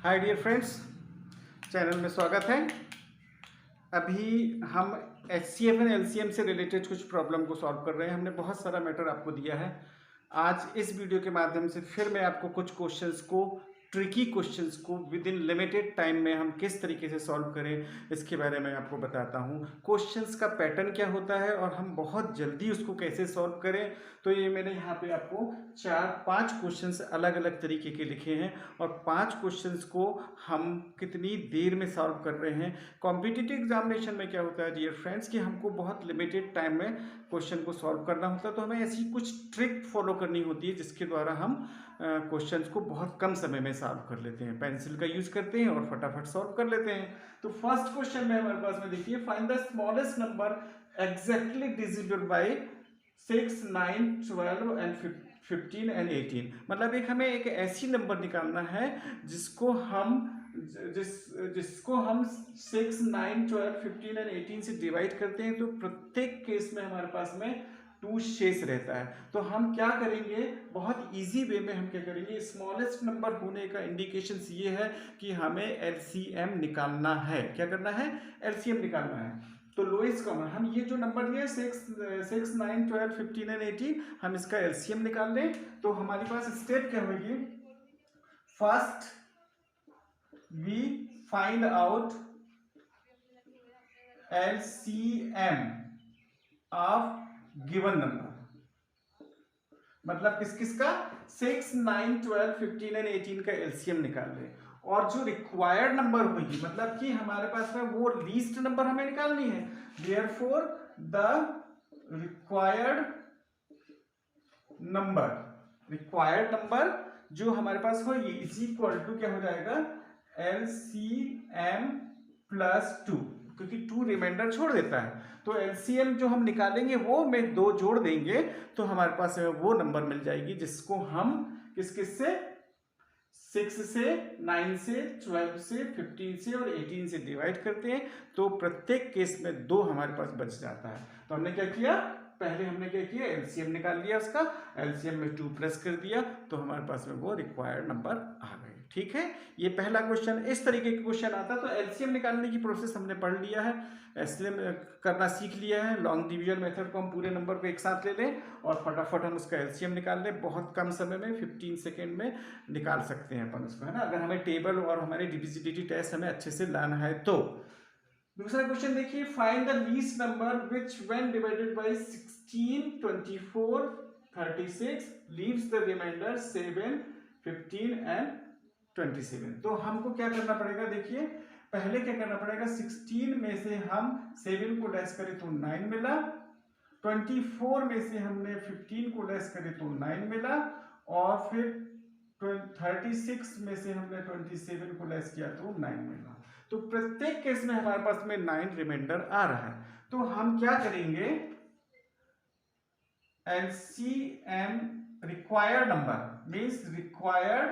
Hi dear friends, channel में स्वागत है। अभी हम HCF एंड LCM से रिलेटेड कुछ प्रॉब्लम को सॉल्व कर रहे हैं। हमने बहुत सारा मैटर आपको दिया है। आज इस वीडियो के माध्यम से फिर मैं आपको कुछ क्वेश्चंस को, ट्रिकी क्वेश्चंस को विद इन लिमिटेड टाइम में हम किस तरीके से सॉल्व करें इसके बारे में आपको बताता हूं। क्वेश्चंस का पैटर्न क्या होता है और हम बहुत जल्दी उसको कैसे सॉल्व करें। तो ये मैंने यहाँ पे आपको 4-5 क्वेश्चंस अलग अलग तरीके के लिखे हैं और 5 क्वेश्चंस को हम कितनी देर में सॉल्व कर रहे हैं। कॉम्पिटिटिव एग्जामिनेशन में क्या होता है डियर फ्रेंड्स कि हमको बहुत लिमिटेड टाइम में क्वेश्चन को सॉल्व करना होता है, तो हमें ऐसी कुछ ट्रिक फॉलो करनी होती है जिसके द्वारा हम क्वेश्चंस को बहुत कम समय में सॉल्व कर लेते हैं। पेंसिल का यूज करते हैं और फटाफट सॉल्व कर लेते हैं। तो फर्स्ट क्वेश्चन में हमारे पास में देखिए, find the smallest number exactly डिजिटेड बाय 6, 9, 12 एंड 15 एंड 18। मतलब हमें एक ऐसी नंबर निकालना है जिसको हम 6, 9, 12, 15 एंड 18 से डिवाइड करते हैं तो प्रत्येक केस में हमारे पास में 2 शेष रहता है। तो हम क्या करेंगे, बहुत इजी वे में हम क्या करेंगे, स्मॉलेस्ट नंबर होने का इंडिकेशन ये है कि हमें LCM निकालना है। क्या करना है? LCM निकालना है। तो लोएस्ट कॉमन, हम ये जो नंबर दिए 6, 9, 12, 15 एंड 18, हम इसका LCM निकाल लें। तो हमारे पास स्टेप क्या होगी, first we find out LCM of given number. मतलब किस किस का? 6, 9, 12, 15 एंड 18 का LCM निकाल ले। और जो रिक्वायर्ड नंबर होगी, मतलब कि हमारे पास में वो लीस्ट नंबर हमें निकालनी है। देयरफॉर द रिक्वायर्ड नंबर जो हमारे पास होगी इज इक्वल टू क्या हो जाएगा, LCM प्लस 2, क्योंकि 2 रिमाइंडर छोड़ देता है। तो LCM जो हम निकालेंगे वो में 2 जोड़ देंगे तो हमारे पास वो नंबर मिल जाएगी जिसको हम किस किस से, 6 से, 9 से, 12 से, 15 से और 18 से डिवाइड करते हैं तो प्रत्येक केस में 2 हमारे पास बच जाता है। तो हमने क्या किया, पहले हमने क्या किया, LCM निकाल लिया, उसका LCM में 2 प्लस कर दिया तो हमारे पास में वो रिक्वायर्ड नंबर आ गए। ठीक है, ये पहला क्वेश्चन। इस तरीके का क्वेश्चन आता तो LCM निकालने की प्रोसेस हमने पढ़ लिया है, LCM करना सीख लिया है। लॉन्ग डिवीजन मेथड को हम पूरे नंबर को एक साथ ले लें और फटाफट हम उसका LCM निकाल लें। बहुत कम समय में 15 सेकेंड में निकाल सकते हैं अपन उसको, है ना, अगर हमें टेबल और हमारे डिविजिबिलिटी टेस्ट हमें अच्छे से लाना है तो। दूसरा क्वेश्चन देखिए, find the least number which when divided by 16, 24, 36 leaves the remainder 7, 15 and 27। तो हमको क्या करना पड़ेगा, देखिए पहले क्या करना पड़ेगा, 16 में से हम 7 को लेस करें तो 9 मिला, 24 में से हमने 15 को लेस करें तो 9 मिला और फिर 36 में से हमने 27 को लेस किया तो 9 मिला। तो प्रत्येक केस में हमारे पास में 9 रिमाइंडर आ रहा है। तो हम क्या करेंगे, LCM required number means required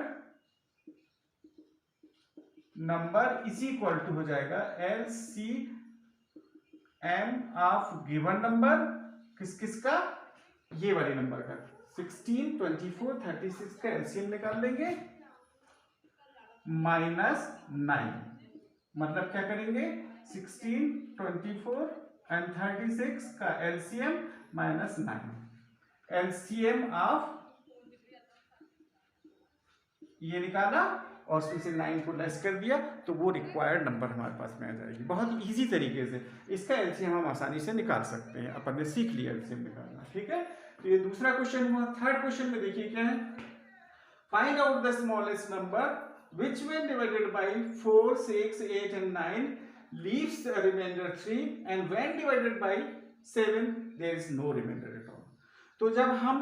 number is equal to हो जाएगा LCM ऑफ गिवन नंबर, किस किस का, ये वाले नंबर का 16, 24, 36 का LCM निकाल लेंगे -9। मतलब क्या करेंगे, 16, 24 एंड 36 का LCM -9। LCM ऑफ ये निकाला और उसमें से 9 को लेस कर दिया तो वो रिक्वायर्ड नंबर हमारे पास में आ जाएगी। बहुत इजी तरीके से इसका LCM हम आसानी से निकाल सकते हैं, अपन ने सीख लिया LCM निकालना। ठीक है, तो ये दूसरा क्वेश्चन हुआ। थर्ड क्वेश्चन में देखिए क्या है, find out the smallest number which when divided by 4, 6, 8 and 9 leaves a remainder 3 and when divided by 7 there is no remainder at all। तो जब हम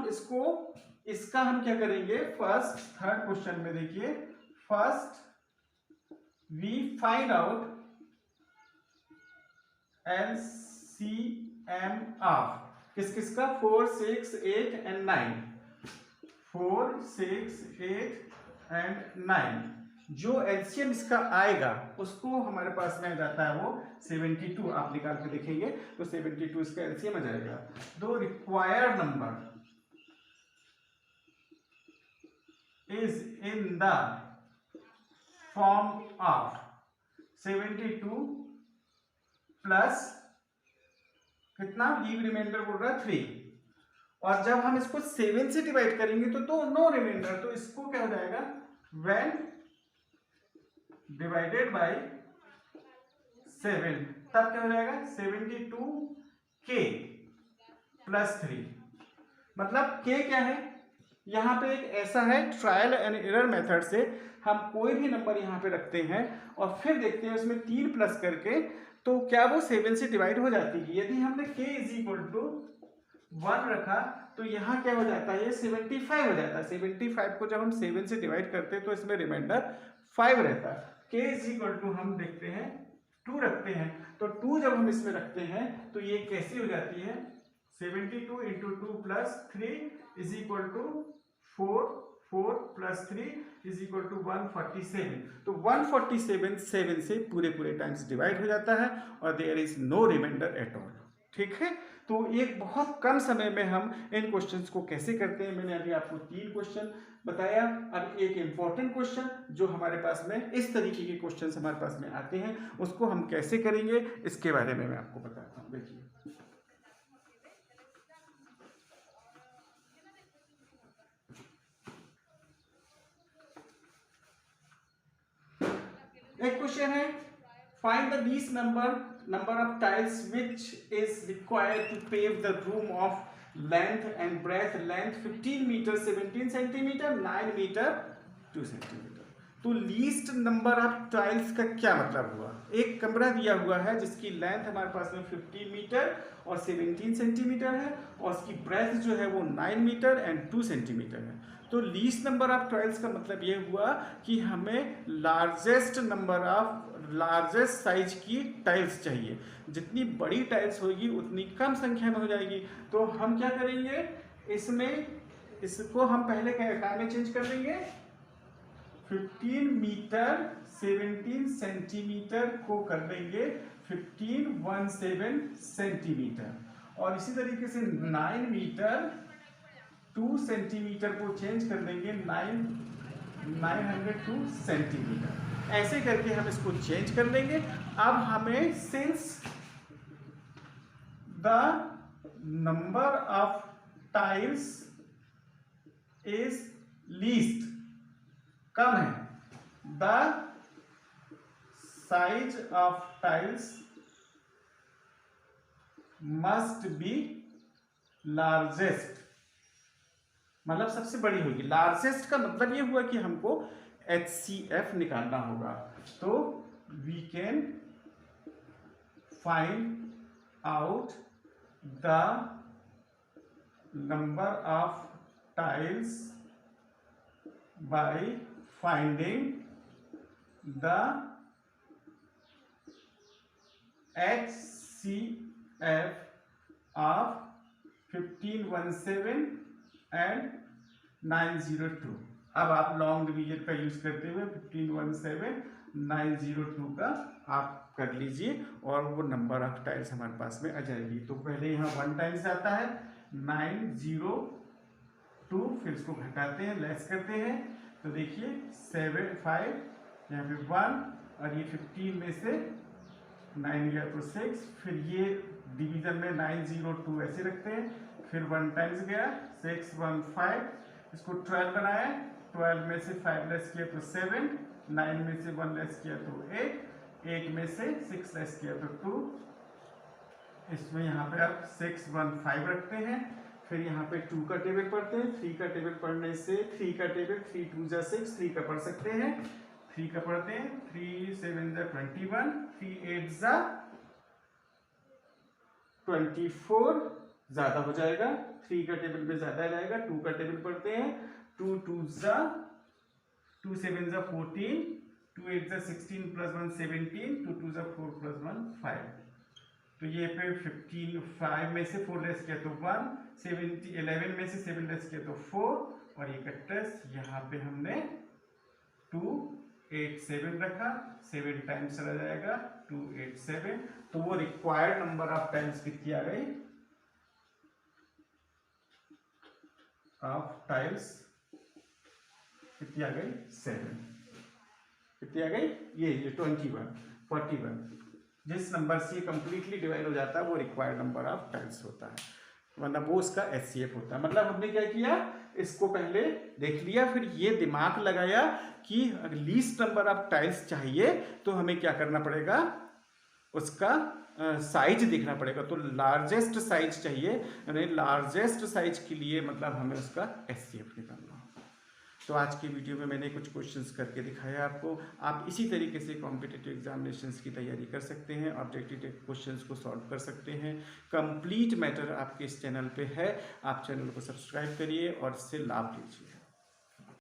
इसका हम क्या करेंगे, फर्स्ट थर्ड क्वेश्चन में देखिए, first we find out LCM of किस किस का, 4, 6, 8 एंड 9, 4, 6, 8 एंड 9। जो LCM इसका आएगा उसको हमारे पास में जाता है वो 72। आप निकाल के देखेंगे तो 72 इसका LCM आ जाएगा। दो required number is in the form of 72 plus कितना लीव रिमाइंडर बोल रहा है 3, और जब हम इसको 7 से डिवाइड करेंगे तो नो रिमाइंडर, तो इसको क्या हो जाएगा व्हेन डिवाइडेड बाय 7 तब क्या हो जाएगा 72k प्लस 3। मतलब k क्या है, यहाँ पे एक ऐसा है ट्रायल एंड एरर मेथड से हम कोई भी नंबर यहाँ पे रखते हैं और फिर देखते हैं उसमें 3 प्लस करके तो क्या वो 7 से डिवाइड हो जाती है। यदि हमने k इज इक्वल टू 1 रखा तो यहाँ क्या हो जाता है, ये 75 हो जाता है। 75 को जब हम 7 से डिवाइड करते हैं तो इसमें रिमाइंडर 5 रहता है। k इज इक्वल टू हम देखते हैं 2 रखते हैं, तो 2 जब हम इसमें रखते हैं तो ये कैसी हो जाती है 72 into 2 plus 3 is equal to 4 plus 3 is equal to 147। तो 147 7 से पूरे टाइम्स डिवाइड हो जाता है और there is no remainder at all. ठीक है, तो एक बहुत कम समय में हम इन क्वेश्चंस को कैसे करते हैं, मैंने अभी आपको 3 क्वेश्चन बताया। अब एक इंपॉर्टेंट क्वेश्चन जो हमारे पास में इस तरीके के क्वेश्चंस हमारे पास में आते हैं उसको हम कैसे करेंगे इसके बारे में मैं आपको बताता हूँ। देखिए एक क्वेश्चन है, find the least number of tiles which is required to pave the room of length and breadth, length 15 meter 17 centimeter, 9 meter 2 centimeter। तो लीस्ट नंबर ऑफ टाइल्स का क्या मतलब हुआ, एक कमरा दिया हुआ है जिसकी लेंथ हमारे पास में 15 मीटर और 17 सेंटीमीटर है और उसकी ब्रेथ जो है वो 9 मीटर एंड 2 सेंटीमीटर है। तो लीस्ट नंबर ऑफ टाइल्स का मतलब ये हुआ कि हमें लार्जेस्ट साइज की टाइल्स चाहिए। जितनी बड़ी टाइल्स होगी उतनी कम संख्या में हो जाएगी। तो हम क्या करेंगे, इसको हम पहले क्या में चेंज कर देंगे, 15 मीटर 17 सेंटीमीटर को कर देंगे 1517 सेंटीमीटर और इसी तरीके से 9 मीटर 2 सेंटीमीटर को चेंज कर देंगे 902 सेंटीमीटर। ऐसे करके हम इसको चेंज कर लेंगे। अब हमें since the number of tiles is least कम है, the size of tiles must be largest, मतलब सबसे बड़ी होगी। लार्जेस्ट का मतलब ये हुआ कि हमको HCF निकालना होगा। तो we can find out the number of tiles by finding the HCF of 1517 and 902। अब आप लॉन्ग डिवीजन का यूज करते हुए 1517 902 का आप कर लीजिए और वो नंबर ऑफ टाइल्स हमारे पास में आ जाएगी। तो पहले यहाँ 1 टाइम्स आता है 902, फिर इसको घटाते हैं लेस करते हैं तो देखिए 7 5 यहाँ पे 1 और ये 15 में से 9 गया तो 6, फिर ये डिवीजन में 902 ऐसे रखते हैं, फिर 1 टाइम्स गया 6 1 5, इसको 12 बनाया, 12 में से 5 लेस किया तो 7, 9 में से 1 लेस किया तो 8, 8 में से 6 लेस किया तो 2, इसमें यहाँ पे आप 6 1 5 रखते हैं, फिर यहाँ पे 2 का टेबल पढ़ते हैं। 3 का टेबल पढ़ने से 3 का टेबल 3 2 जा 6, 3 का पढ़ सकते हैं, 3 का पढ़ते हैं 3 7 जा 21, 3 8 जा 24, ज्यादा हो जाएगा, 3 का टेबल में ज्यादा जाएगा। 2 का टेबल पढ़ते हैं 2 2 जा 2 7 जा 14, 2 8 जा 16 प्लस 1 17, 2 2 जा 4 प्लस 1 5। तो ये पे 15 5 में से 4 लेस किया तो 1, 11 में से 7 लेस किया तो 4 और ये कट्टस यहाँ पे हमने 2 8 7 रखा, 7 टाइम्स चला जाएगा 2 8 7। तो वो रिक्वायर्ड नंबर ऑफ टाइम्स कितनी आ गई, ऑफ टाइल्स कितनी आ गई 7। कितनी आ गई, ये 21 41। जिस नंबर से कंप्लीटली डिवाइड हो जाता है वो रिक्वायर्ड नंबर ऑफ टाइल्स होता है, वरना वो उसका एचसीएफ होता है। मतलब हमने क्या किया, इसको पहले देख लिया, फिर ये दिमाग लगाया कि लीस्ट नंबर ऑफ टाइल्स चाहिए तो हमें क्या करना पड़ेगा, उसका साइज देखना पड़ेगा। तो लार्जेस्ट साइज चाहिए, यानी लार्जेस्ट साइज के लिए मतलब हमें उसका एचसीएफ निकालना। तो आज की वीडियो में मैंने कुछ क्वेश्चंस करके दिखाया आपको। आप इसी तरीके से कॉम्पिटिटिव एग्जामिनेशंस की तैयारी कर सकते हैं, ऑब्जेक्टिव क्वेश्चंस को सॉल्व कर सकते हैं। कंप्लीट मैटर आपके इस चैनल पे है, आप चैनल को सब्सक्राइब करिए और इससे लाभ लीजिए।